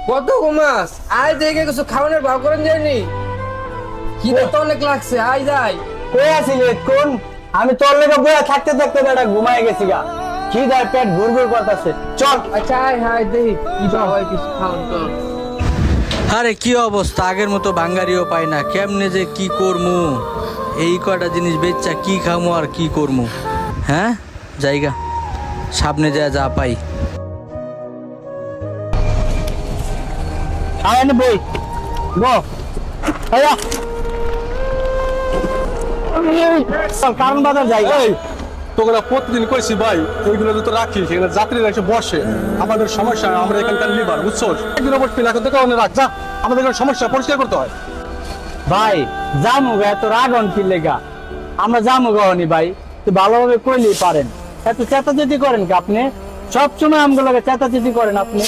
কত ঘুমাস? আয় দেখে কিছু খাওয়ানোর ভাব করেন যায়নি। খিদে তো অনেক লাগছে, আয় যাই। কই আছিস কোন? আমি তোর লেগে বইয়া থাকতে থাকতে বেটা ঘুমায় গেছি গা। খিদায় পেট গুড়গুড় করতেছে। চল। আচ্ছা আয় হায় দেখি কি সবাই কিছু খাওয়ান তো। আরে কি অবস্থা, আগের মতো বাঙ্গারিও পাই না, কেমনে যে কি করমু, এই কয়টা জিনিস বেচা কি খামু আর কি করমু। হ্যাঁ জায়গা সামনে যা পাই। আয় না বই। গো। আয়া। চল কারণ বাজার যাই। তোকে প্রতিদিন কইছি ভাই এইগুলো তো রাখিস, এখানে যাত্রীরা এসে বসে, আমাদের সমস্যা, আমরা এখানকার লিভার, বুঝছোস? একদিন অবশ্য পিলা করতে কারণে রাখ, যা, আমাদের এখানে সমস্যা পরিষ্কার করতে হয়। ভাই জামু গা, এত রাগন কি লেগা? আমরা জামু গাওনি ভাই, তো ভালোভাবে কইলেই পারেন। এত চেতাচেতি করেন কি আপনি? সবসময় আমগুলোকে চেতাচেতি করেন আপনি।